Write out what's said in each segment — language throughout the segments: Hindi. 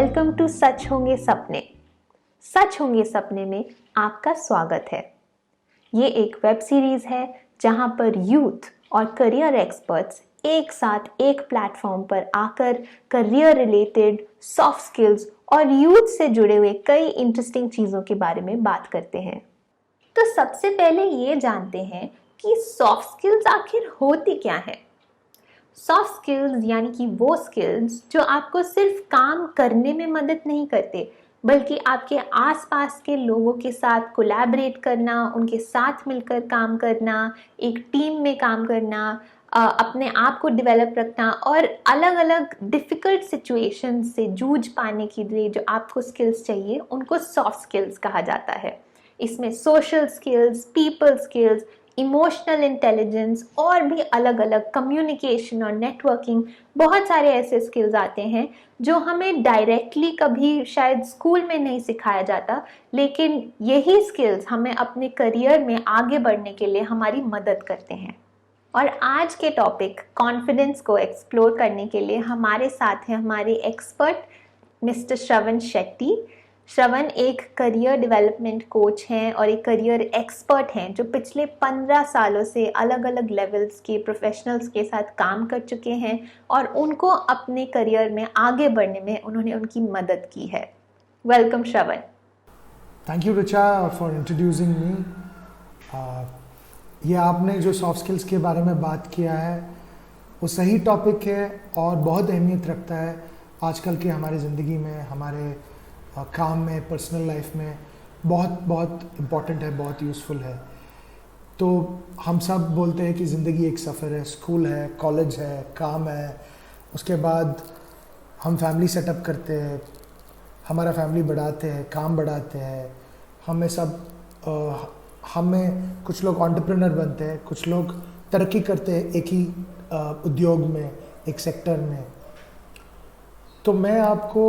वेलकम टू सच होंगे सपने। सच होंगे सपने में आपका स्वागत है। ये एक वेब सीरीज है जहां पर यूथ और करियर एक्सपर्ट्स एक साथ एक प्लेटफॉर्म पर आकर करियर रिलेटेड सॉफ्ट स्किल्स और यूथ से जुड़े हुए कई इंटरेस्टिंग चीज़ों के बारे में बात करते हैं। तो सबसे पहले ये जानते हैं कि सॉफ्ट स्किल्स आखिर होती क्या है। सॉफ्ट स्किल्स यानी कि वो स्किल्स जो आपको सिर्फ काम करने में मदद नहीं करते, बल्कि आपके आसपास के लोगों के साथ कोलैबोरेट करना, उनके साथ मिलकर काम करना, एक टीम में काम करना, अपने आप को डेवलप रखना और अलग अलग डिफ़िकल्ट सिचुएशंस से जूझ पाने के लिए जो आपको स्किल्स चाहिए उनको सॉफ्ट स्किल्स कहा जाता है। इसमें social skills, people skills, emotional intelligence और भी अलग अलग कम्युनिकेशन और नेटवर्किंग बहुत सारे ऐसे स्किल्स आते हैं जो हमें डायरेक्टली कभी शायद स्कूल में नहीं सिखाया जाता, लेकिन यही स्किल्स हमें अपने करियर में आगे बढ़ने के लिए हमारी मदद करते हैं। और आज के टॉपिक कॉन्फिडेंस को एक्सप्लोर करने के लिए हमारे साथ हैं हमारे एक्सपर्ट मिस्टर श्रवण शेट्टी। श्रवण एक करियर डेवलपमेंट कोच हैं और एक करियर एक्सपर्ट हैं जो पिछले 15 सालों से अलग अलग लेवल्स के प्रोफेशनल्स के साथ काम कर चुके हैं और उनको अपने करियर में आगे बढ़ने में उन्होंने उनकी मदद की है। Welcome Shravan. Thank you Richa for introducing me. ये आपने जो सॉफ्ट स्किल्स के बारे में बात किया है वो सही टॉपिक है और बहुत अहमियत रखता है आजकल के हमारी ज़िंदगी में, हमारे काम में, पर्सनल लाइफ में बहुत इम्पॉर्टेंट है, बहुत यूज़फुल है। तो हम सब बोलते हैं कि ज़िंदगी एक सफ़र है, स्कूल है, कॉलेज है, काम है, उसके बाद हम फैमिली सेटअप करते हैं, हमारा फैमिली बढ़ाते हैं, काम बढ़ाते हैं, हमें कुछ लोग एंटरप्रेन्योर बनते हैं, कुछ लोग तरक्की करते हैं एक ही उद्योग में, एक सेक्टर में। तो मैं आपको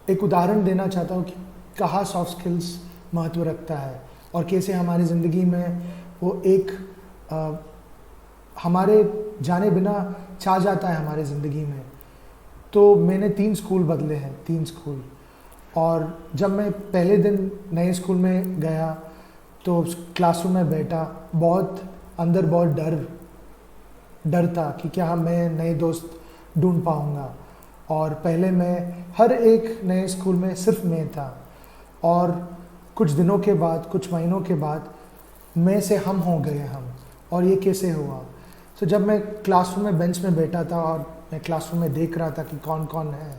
एक उदाहरण देना चाहता हूँ कि कहाँ सॉफ्ट स्किल्स महत्व रखता है और कैसे हमारी ज़िंदगी में वो एक हमारे जाने बिना छा जाता है हमारे ज़िंदगी में। तो मैंने 3 स्कूल बदले हैं, 3 स्कूल। और जब मैं पहले दिन नए स्कूल में गया तो क्लासरूम में बैठा, अंदर बहुत डर था कि क्या मैं नए दोस्त ढूंढ पाऊँगा। और पहले मैं हर एक नए स्कूल में सिर्फ मैं था और कुछ दिनों के बाद, कुछ महीनों के बाद मैं से हम हो गए हम। और ये कैसे हुआ? तो जब मैं क्लासरूम में बेंच में बैठा था और मैं क्लासरूम में देख रहा था कि कौन कौन है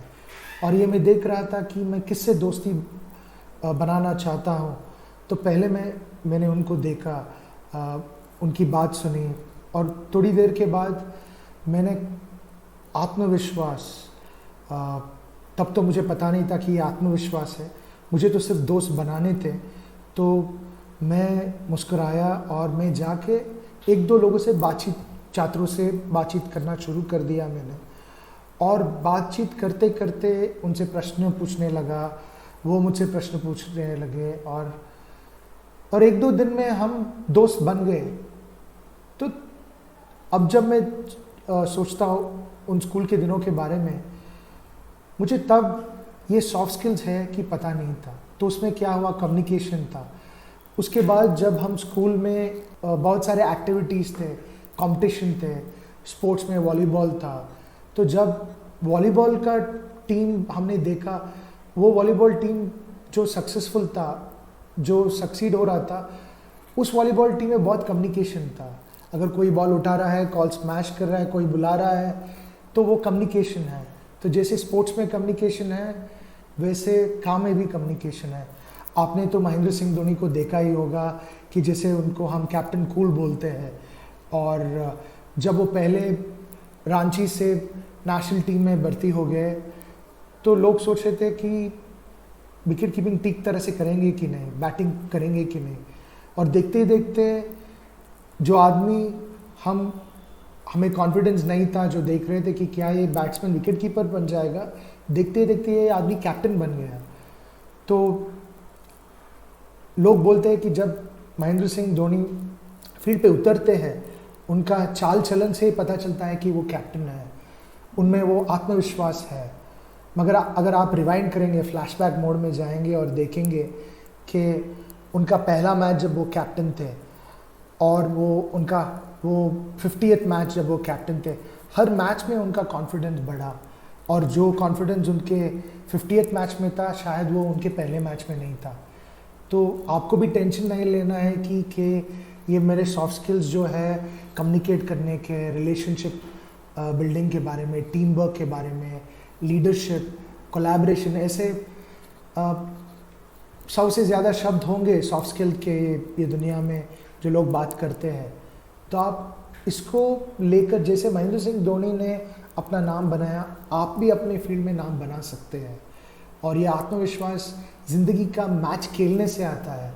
और ये मैं देख रहा था कि मैं किससे दोस्ती बनाना चाहता हूँ, तो पहले मैंने उनको देखा, उनकी बात सुनी और थोड़ी देर के बाद मैंने आत्मविश्वास, तब तो मुझे पता नहीं था कि ये आत्मविश्वास है, मुझे तो सिर्फ दोस्त बनाने थे। तो मैं मुस्कुराया और मैं जाके 1-2 लोगों से छात्रों से बातचीत करना शुरू कर दिया मैंने। और बातचीत करते करते उनसे प्रश्न पूछने लगा, वो मुझसे प्रश्न पूछने लगे और 1-2 दिन में हम दोस्त बन गए। तो अब जब मैं सोचता हूँ उन स्कूल के दिनों के बारे में, मुझे तब ये सॉफ्ट स्किल्स है कि पता नहीं था। तो उसमें क्या हुआ, कम्युनिकेशन था। उसके बाद जब हम स्कूल में बहुत सारे एक्टिविटीज़ थे, कंपटीशन थे, स्पोर्ट्स में वॉलीबॉल था। तो जब वॉलीबॉल का टीम हमने देखा, वो वॉलीबॉल टीम जो सक्सेसफुल था, जो सक्सीड हो रहा था, उस वॉलीबॉल टीम में बहुत कम्युनिकेशन था। अगर कोई बॉल उठा रहा है, कॉल स्मैश कर रहा है, कोई बुला रहा है, तो वो कम्युनिकेशन है। तो जैसे स्पोर्ट्स में कम्युनिकेशन है, वैसे काम में भी कम्युनिकेशन है। आपने तो महेंद्र सिंह धोनी को देखा ही होगा कि जैसे उनको हम कैप्टन कूल बोलते हैं। और जब वो पहले रांची से नेशनल टीम में भर्ती हो गए तो लोग सोच रहे थे कि विकेट कीपिंग ठीक तरह से करेंगे कि नहीं, बैटिंग करेंगे कि नहीं। और देखते ही देखते जो आदमी हमें कॉन्फिडेंस नहीं था, जो देख रहे थे कि क्या ये बैट्समैन विकेट कीपर बन जाएगा, देखते देखते ये आदमी कैप्टन बन गया। तो लोग बोलते हैं कि जब महेंद्र सिंह धोनी फील्ड पे उतरते हैं, उनका चाल चलन से ही पता चलता है कि वो कैप्टन है, उनमें वो आत्मविश्वास है, मगर अगर आप रिवाइंड करेंगे, फ्लैशबैक मोड में जाएंगे और देखेंगे कि उनका पहला मैच जब वो कैप्टन थे और वो 50th मैच जब वो कैप्टन थे, हर मैच में उनका कॉन्फिडेंस बढ़ा, और जो कॉन्फिडेंस उनके 50th मैच में था शायद वो उनके पहले मैच में नहीं था। तो आपको भी टेंशन नहीं लेना है कि ये मेरे सॉफ्ट स्किल्स जो है कम्युनिकेट करने के, रिलेशनशिप बिल्डिंग के बारे में, टीम वर्क के बारे में, लीडरशिप, कोलैबोरेशन, ऐसे 100 से ज़्यादा शब्द होंगे सॉफ्ट स्किल के ये दुनिया में जो लोग बात करते हैं। तो आप इसको लेकर, जैसे महेंद्र सिंह धोनी ने अपना नाम बनाया, आप भी अपने फील्ड में नाम बना सकते हैं। और ये आत्मविश्वास ज़िंदगी का मैच खेलने से आता है,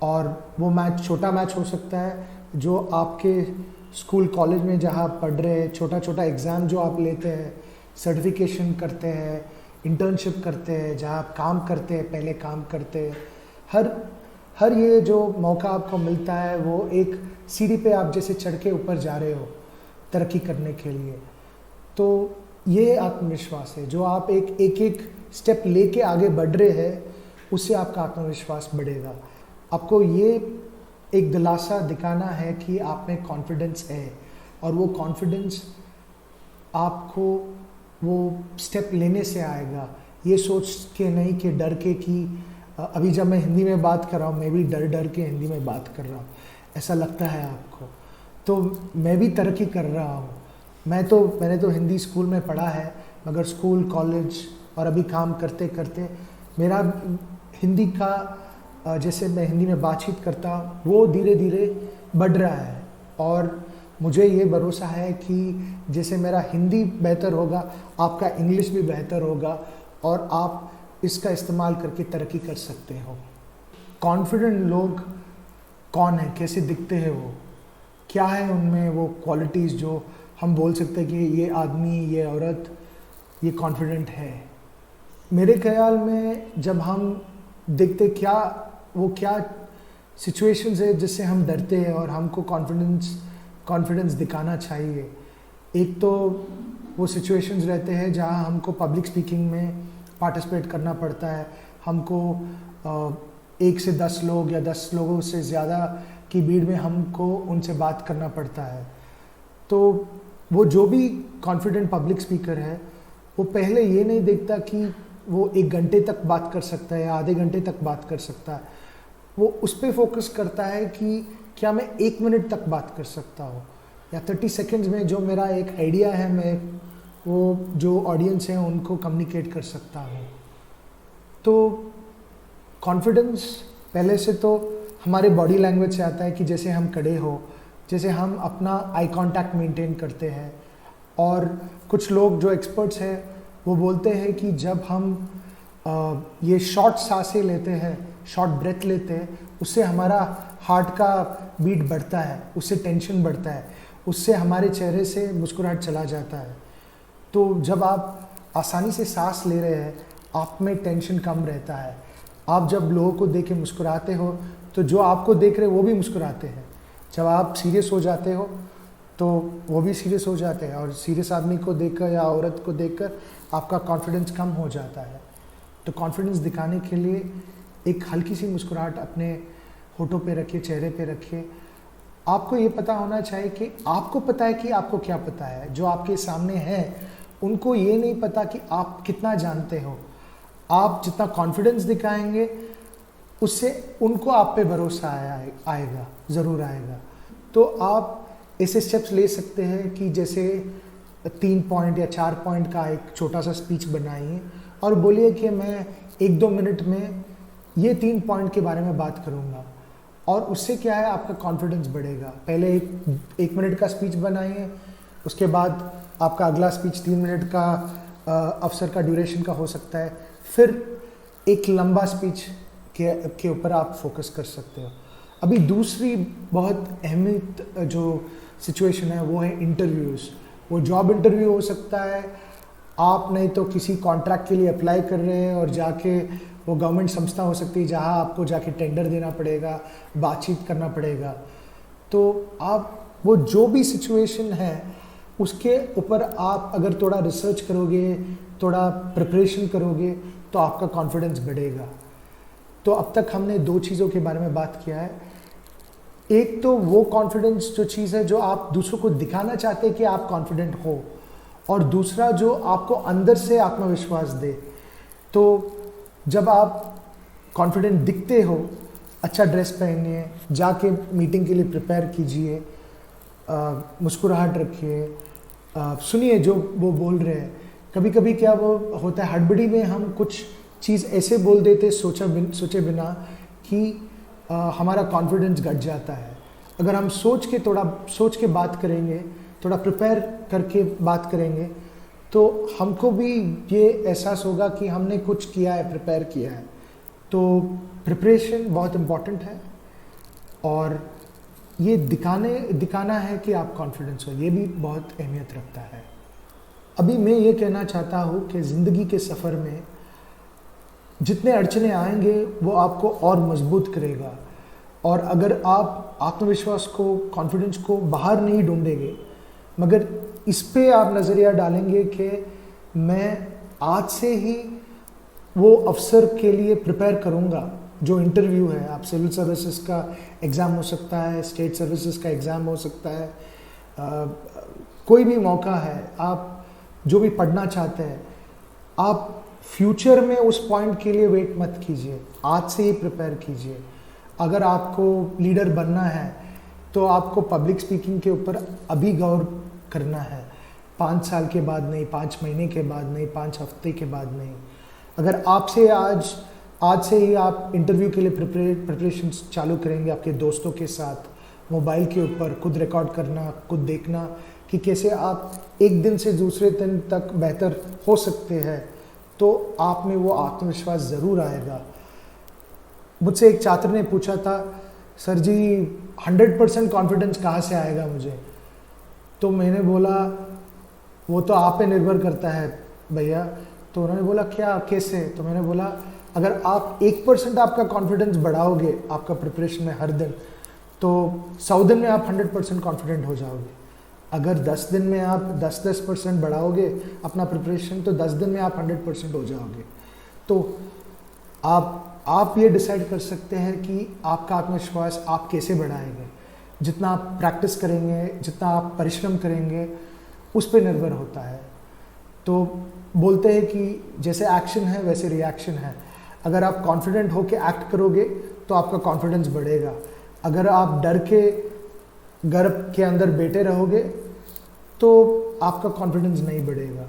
और वो मैच छोटा मैच हो सकता है जो आपके स्कूल कॉलेज में जहाँ पढ़ रहे हैं, छोटा छोटा एग्ज़ाम जो आप लेते हैं, सर्टिफिकेशन करते हैं, इंटर्नशिप करते हैं, जहाँ आप काम करते हैं, पहले काम करते हैं, हर ये जो मौका आपको मिलता है वो एक सीढ़ी पे आप जैसे चढ़ के ऊपर जा रहे हो तरक्की करने के लिए। तो ये आत्मविश्वास है, जो आप एक स्टेप लेके आगे बढ़ रहे हैं, उससे आपका आत्मविश्वास बढ़ेगा। आपको ये एक दिलासा दिखाना है कि आप में कॉन्फिडेंस है, और वो कॉन्फिडेंस आपको वो स्टेप लेने से आएगा, ये सोच के नहीं कि डर के कि अभी जब मैं हिंदी में बात कर रहा हूँ, मैं भी डर के हिंदी में बात कर रहा हूँ, ऐसा लगता है आपको। तो मैं भी तरक्की कर रहा हूँ। मैंने तो हिंदी स्कूल में पढ़ा है, मगर स्कूल, कॉलेज और अभी काम करते करते मेरा हिंदी का जैसे मैं हिंदी में बातचीत करता हूँ वो धीरे धीरे बढ़ रहा है, और मुझे ये भरोसा है कि जैसे मेरा हिंदी बेहतर होगा, आपका इंग्लिश भी बेहतर होगा, और आप इसका इस्तेमाल करके तरक्की कर सकते हो। कॉन्फिडेंट लोग कौन है, कैसे दिखते हैं, वो क्या है उनमें वो क्वालिटीज़ जो हम बोल सकते हैं कि ये आदमी, ये औरत, ये कॉन्फिडेंट है। मेरे ख्याल में जब हम देखते क्या सिचुएशंस है जिससे हम डरते हैं और हमको कॉन्फिडेंस दिखाना चाहिए। एक तो वो सिचुएशंस रहते हैं जहाँ हमको पब्लिक स्पीकिंग में पार्टिसिपेट करना पड़ता है, हमको 1 से 10 लोग या 10 लोगों से ज़्यादा की भीड़ में हमको उनसे बात करना पड़ता है। तो वो जो भी कॉन्फिडेंट पब्लिक स्पीकर है, वो पहले ये नहीं देखता कि वो 1 घंटे तक बात कर सकता है या आधे घंटे तक बात कर सकता है। वो उस पर फोकस करता है कि क्या मैं 1 मिनट तक बात कर सकता हूँ, या 30 सेकेंड्स में जो मेरा एक आइडिया है, मैं वो जो ऑडियंस है उनको कम्युनिकेट कर सकता हूँ। तो कॉन्फिडेंस पहले से तो हमारे बॉडी लैंग्वेज से आता है कि जैसे हम खड़े हो, जैसे हम अपना आई कांटेक्ट मेंटेन करते हैं। और कुछ लोग जो एक्सपर्ट्स हैं वो बोलते हैं कि जब हम ये शॉर्ट सांसें लेते हैं, शॉर्ट ब्रेथ लेते हैं, उससे हमारा हार्ट का बीट बढ़ता है, उससे टेंशन बढ़ता है, उससे हमारे चेहरे से मुस्कुराहट चला जाता है। तो जब आप आसानी से सांस ले रहे हैं, आप में टेंशन कम रहता है। आप जब लोगों को देख के मुस्कुराते हो तो जो आपको देख रहे हैं वो भी मुस्कुराते हैं। जब आप सीरियस हो जाते हो तो वो भी सीरियस हो जाते हैं, और सीरियस आदमी को देखकर या औरत को देखकर आपका कॉन्फिडेंस कम हो जाता है। तो कॉन्फिडेंस दिखाने के लिए एक हल्की सी मुस्कुराहट अपने होठों पे रखिए, चेहरे पे रखिए। आपको ये पता होना चाहिए कि आपको पता है कि आपको क्या पता है। जो आपके सामने है उनको ये नहीं पता कि आप कितना जानते हो। आप जितना कॉन्फिडेंस दिखाएंगे उससे उनको आप पे भरोसा आएगा, ज़रूर आएगा। तो आप ऐसे स्टेप्स ले सकते हैं कि जैसे 3 पॉइंट या 4 पॉइंट का एक छोटा सा स्पीच बनाइए और बोलिए कि मैं 1-2 मिनट में ये 3 पॉइंट के बारे में बात करूँगा, और उससे क्या है आपका कॉन्फिडेंस बढ़ेगा। पहले एक मिनट का स्पीच बनाइए, उसके बाद आपका अगला स्पीच 3 मिनट का अवसर का ड्यूरेशन का हो सकता है, फिर एक लंबा स्पीच के ऊपर आप फोकस कर सकते हो। अभी दूसरी बहुत अहमियत जो सिचुएशन है वो है इंटरव्यूज़। वो जॉब इंटरव्यू हो सकता है, आप नहीं तो किसी कॉन्ट्रैक्ट के लिए अप्लाई कर रहे हैं और जाके वो गवर्नमेंट संस्था हो सकती है जहाँ आपको जाके टेंडर देना पड़ेगा, बातचीत करना पड़ेगा। तो आप वो जो भी सिचुएशन है उसके ऊपर आप अगर थोड़ा रिसर्च करोगे, थोड़ा प्रिपरेशन करोगे तो आपका कॉन्फिडेंस बढ़ेगा। तो अब तक हमने दो चीज़ों के बारे में बात किया है। एक तो वो कॉन्फिडेंस जो चीज़ है जो आप दूसरों को दिखाना चाहते हैं कि आप कॉन्फिडेंट हो, और दूसरा जो आपको अंदर से आत्मविश्वास दे। तो जब आप कॉन्फिडेंट दिखते हो, अच्छा ड्रेस पहनिए, जाके मीटिंग के लिए प्रिपेयर कीजिए, मुस्कुराहट रखिए, सुनिए जो वो बोल रहे हैं। कभी कभी क्या वो होता है, हड़बड़ी में हम कुछ चीज़ ऐसे बोल देते सोचे बिना कि हमारा कॉन्फिडेंस घट जाता है। अगर हम सोच के बात करेंगे, थोड़ा प्रिपेयर करके बात करेंगे, तो हमको भी ये एहसास होगा कि हमने कुछ किया है, प्रिपेयर किया है। तो प्रिपरेशन बहुत इम्पॉर्टेंट है, और ये दिखाना है कि आप कॉन्फिडेंस हो, ये भी बहुत अहमियत रखता है। अभी मैं ये कहना चाहता हूँ कि ज़िंदगी के सफ़र में जितने अड़चने आएंगे वो आपको और मजबूत करेगा। और अगर आप आत्मविश्वास को, कॉन्फिडेंस को बाहर नहीं ढूंढेंगे, मगर इस पे आप नज़रिया डालेंगे कि मैं आज से ही वो अफसर के लिए प्रिपेयर करूँगा, जो इंटरव्यू है, आप सिविल सर्विसेज का एग्ज़ाम हो सकता है, स्टेट सर्विसेज का एग्ज़ाम हो सकता है, कोई भी मौका है, आप जो भी पढ़ना चाहते हैं, आप फ्यूचर में उस पॉइंट के लिए वेट मत कीजिए, आज से ही प्रिपेयर कीजिए। अगर आपको लीडर बनना है तो आपको पब्लिक स्पीकिंग के ऊपर अभी गौर करना है, 5 साल के बाद नहीं, 5 महीने के बाद नहीं, 5 हफ्ते के बाद नहीं। अगर आपसे आज से ही आप इंटरव्यू के लिए प्रिपरेशन चालू करेंगे अपने दोस्तों के साथ, मोबाइल के ऊपर खुद रिकॉर्ड करना, खुद देखना कि कैसे आप एक दिन से दूसरे दिन तक बेहतर हो सकते हैं, तो आप में वो आत्मविश्वास ज़रूर आएगा। मुझसे एक छात्र ने पूछा था, सर जी 100% कॉन्फिडेंस कहाँ से आएगा मुझे? तो मैंने बोला वो तो आप पे निर्भर करता है भैया। तो उन्होंने बोला क्या, कैसे? तो मैंने बोला अगर आप 1% आपका कॉन्फिडेंस बढ़ाओगे आपका प्रिपरेशन में हर दिन, तो 100 दिन में आप 100% कॉन्फिडेंट हो जाओगे। अगर 10 दिन में आप 10% बढ़ाओगे अपना प्रिपरेशन, तो 10 दिन में आप 100% हो जाओगे। तो आप ये डिसाइड कर सकते हैं कि आपका आत्मविश्वास आप कैसे बढ़ाएंगे। जितना आप प्रैक्टिस करेंगे, जितना आप परिश्रम करेंगे, उस पर निर्भर होता है। तो बोलते हैं कि जैसे एक्शन है वैसे रिएक्शन है। अगर आप कॉन्फिडेंट होकर एक्ट करोगे तो आपका कॉन्फिडेंस बढ़ेगा। अगर आप डर के घर के अंदर बैठे रहोगे तो आपका कॉन्फिडेंस नहीं बढ़ेगा।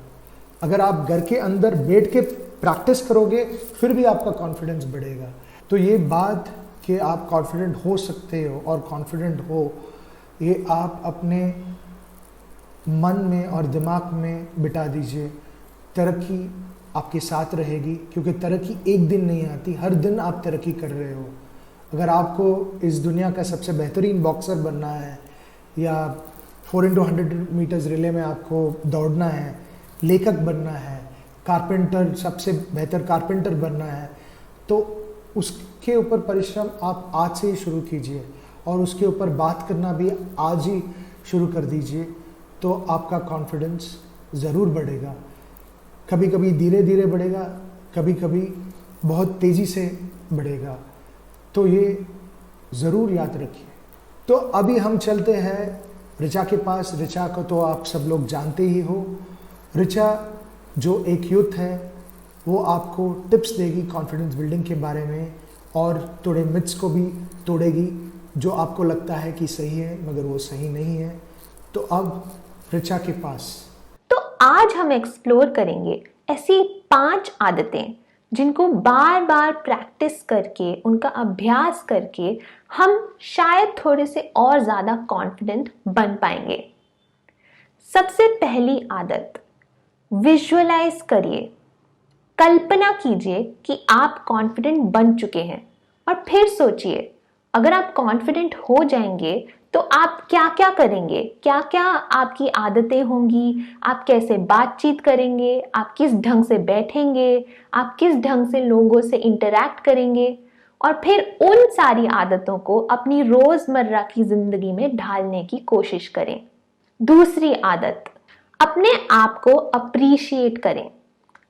अगर आप घर के अंदर बैठ के प्रैक्टिस करोगे फिर भी आपका कॉन्फिडेंस बढ़ेगा। तो ये बात कि आप कॉन्फिडेंट हो सकते हो और कॉन्फिडेंट हो, ये आप अपने मन में और दिमाग में बिठा दीजिए। तरक्की आपके साथ रहेगी, क्योंकि तरक्की एक दिन नहीं आती, हर दिन आप तरक्की कर रहे हो। अगर आपको इस दुनिया का सबसे बेहतरीन बॉक्सर बनना है, या 4x100 मीटर्स रिले में आपको दौड़ना है, लेखक बनना है, कारपेंटर, सबसे बेहतर कारपेंटर बनना है, तो उसके ऊपर परिश्रम आप आज से ही शुरू कीजिए, और उसके ऊपर बात करना भी आज ही शुरू कर दीजिए। तो आपका कॉन्फिडेंस ज़रूर बढ़ेगा। कभी कभी धीरे धीरे बढ़ेगा, कभी कभी बहुत तेज़ी से बढ़ेगा। तो ये ज़रूर याद रखिए। तो अभी हम चलते हैं ऋचा के पास। ऋचा को तो आप सब लोग जानते ही हो। ऋचा जो एक यूथ है, वो आपको टिप्स देगी कॉन्फिडेंस बिल्डिंग के बारे में, और थोड़े मिथ्स को भी तोड़ेगी जो आपको लगता है कि सही है मगर वो सही नहीं है। तो अब ऋचा के पास। तो आज हम एक्सप्लोर करेंगे ऐसी 5 आदतें जिनको बार बार प्रैक्टिस करके, उनका अभ्यास करके हम शायद थोड़े से और ज़्यादा कॉन्फिडेंट बन पाएंगे। सबसे पहली आदत, विजुअलाइज करिए। कल्पना कीजिए कि आप कॉन्फिडेंट बन चुके हैं, और फिर सोचिए अगर आप कॉन्फिडेंट हो जाएंगे तो आप क्या क्या करेंगे, क्या क्या आपकी आदतें होंगी, आप कैसे बातचीत करेंगे, आप किस ढंग से बैठेंगे, आप किस ढंग से लोगों से इंटरैक्ट करेंगे, और फिर उन सारी आदतों को अपनी रोजमर्रा की जिंदगी में ढालने की कोशिश करें। दूसरी आदत, अपने आप को अप्रिशिएट करें।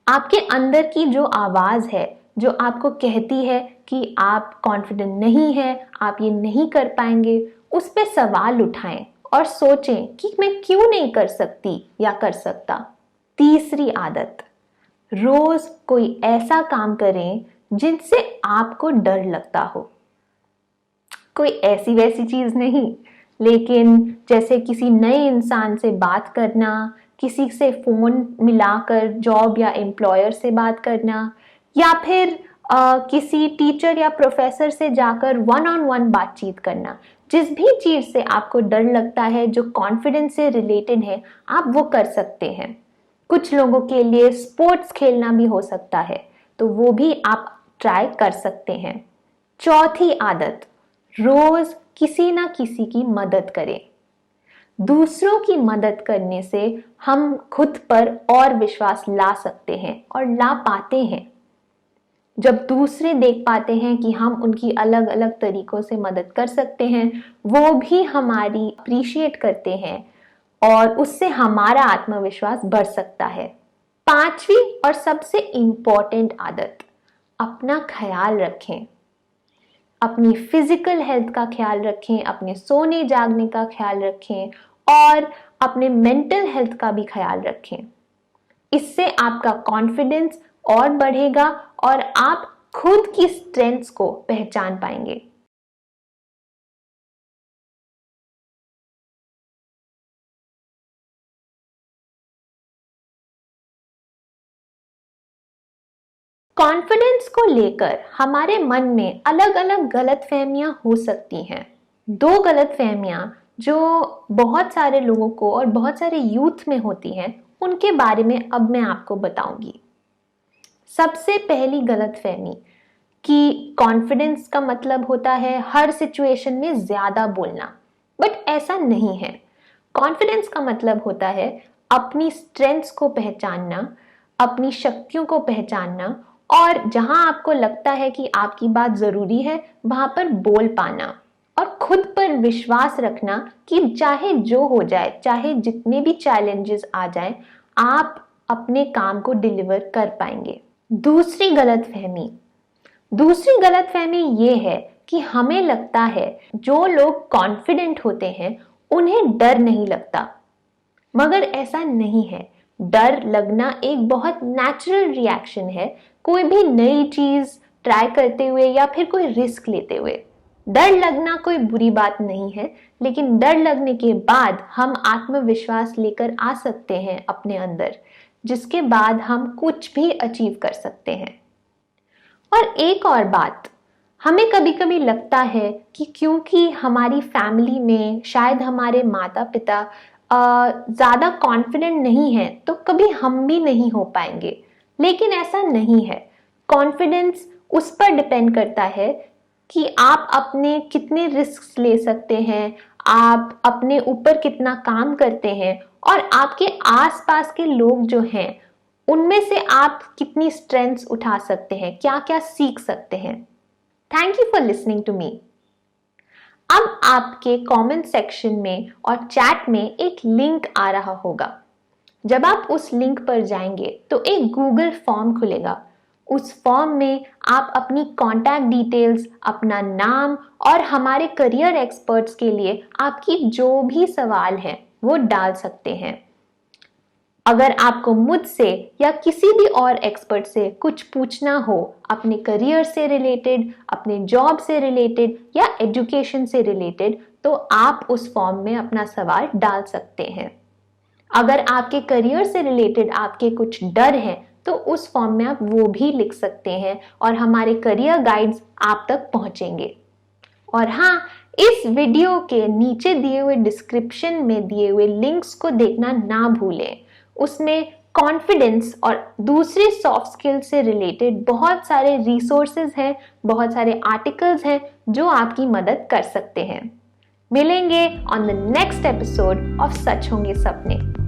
आपके अंदर की जो आवाज़ है, जो आपको कहती है कि आप कॉन्फिडेंट नहीं है, आप ये नहीं कर पाएंगे, उस पे सवाल उठाएं और सोचें कि मैं क्यों नहीं कर सकती या कर सकता। तीसरी आदत, रोज कोई ऐसा काम करें जिनसे आपको डर लगता हो। कोई ऐसी वैसी चीज नहीं, लेकिन जैसे किसी नए इंसान से बात करना, किसी से फोन मिलाकर जॉब या एम्प्लॉयर से बात करना, या फिर किसी टीचर या प्रोफेसर से जाकर वन ऑन वन बातचीत करना। जिस भी चीज से आपको डर लगता है, जो कॉन्फिडेंस से रिलेटेड है, आप वो कर सकते हैं। कुछ लोगों के लिए स्पोर्ट्स खेलना भी हो सकता है, तो वो भी आप ट्राई कर सकते हैं। चौथी आदत, रोज किसी ना किसी की मदद करें। दूसरों की मदद करने से हम खुद पर और विश्वास ला सकते हैं और ला पाते हैं। जब दूसरे देख पाते हैं कि हम उनकी अलग अलग तरीकों से मदद कर सकते हैं, वो भी हमारी अप्रिशिएट करते हैं और उससे हमारा आत्मविश्वास बढ़ सकता है। पांचवी और सबसे इंपॉर्टेंट आदत, अपना ख्याल रखें। अपनी फिजिकल हेल्थ का ख्याल रखें, अपने सोने जागने का ख्याल रखें और अपने मेंटल हेल्थ का भी ख्याल रखें। इससे आपका कॉन्फिडेंस और बढ़ेगा और आप खुद की स्ट्रेंथ्स को पहचान पाएंगे। कॉन्फिडेंस को लेकर हमारे मन में अलग अलग गलतफहमियां हो सकती हैं। दो गलतफहमियां जो बहुत सारे लोगों को और बहुत सारे यूथ में होती हैं, उनके बारे में अब मैं आपको बताऊंगी। सबसे पहली गलतफहमी कि कॉन्फिडेंस का मतलब होता है हर सिचुएशन में ज्यादा बोलना, बट ऐसा नहीं है। कॉन्फिडेंस का मतलब होता है अपनी स्ट्रेंथ्स को पहचानना, अपनी शक्तियों को पहचानना और जहां आपको लगता है कि आपकी बात जरूरी है, वहां पर बोल पाना और खुद पर विश्वास रखना कि चाहे जो हो जाए, चाहे जितने भी चैलेंजेस आ जाएं, आप अपने काम को डिलीवर कर पाएंगे। दूसरी गलतफहमी ये है कि हमें लगता है जो लोग कॉन्फिडेंट होते हैं उन्हें डर नहीं लगता, मगर ऐसा नहीं है। डर लगना एक बहुत नेचुरल रिएक्शन है, कोई भी नई चीज ट्राई करते हुए या फिर कोई रिस्क लेते हुए। डर लगना कोई बुरी बात नहीं है, लेकिन डर लगने के बाद हम आत्मविश्वास लेकर आ सकते हैं अपने अंदर, जिसके बाद हम कुछ भी अचीव कर सकते हैं। और एक और बात, हमें कभी कभी लगता है कि क्योंकि हमारी फैमिली में शायद हमारे माता पिता ज़्यादा कॉन्फिडेंट नहीं है, तो कभी हम भी नहीं हो पाएंगे। लेकिन ऐसा नहीं है। कॉन्फिडेंस उस पर डिपेंड करता है कि आप अपने कितने रिस्क ले सकते हैं, आप अपने ऊपर कितना काम करते हैं और आपके आसपास के लोग जो हैं उनमें से आप कितनी स्ट्रेंथ्स उठा सकते हैं, क्या क्या सीख सकते हैं। Thank you for listening to me. अब आपके कमेंट सेक्शन में और चैट में एक लिंक आ रहा होगा। जब आप उस लिंक पर जाएंगे तो एक गूगल फॉर्म खुलेगा। उस फॉर्म में आप अपनी कॉन्टैक्ट डिटेल्स, अपना नाम और हमारे करियर एक्सपर्ट्स के लिए आपकी जो भी सवाल हैं वो डाल सकते हैं। अगर आपको मुझसे या किसी भी और एक्सपर्ट से कुछ पूछना हो, अपने करियर से रिलेटेड, अपने जॉब से रिलेटेड या एजुकेशन से रिलेटेड, तो आप उस फॉर्म में अपना सवाल डाल सकते हैं। अगर आपके करियर से रिलेटेड आपके कुछ डर हैं, तो उस फॉर्म में आप वो भी लिख सकते हैं और हमारे करियर गाइड्स आप तक पहुंचेंगे। और हाँ, इस वीडियो के नीचे दिए हुए डिस्क्रिप्शन में दिए हुए लिंक्स को देखना ना भूलें। उसमें कॉन्फिडेंस और दूसरे सॉफ्ट स्किल से रिलेटेड बहुत सारे रिसोर्सेज हैं, बहुत सारे आर्टिकल्स हैं जो आपकी मदद कर सकते हैं। मिलेंगे on the next episode of such होंगे सपने।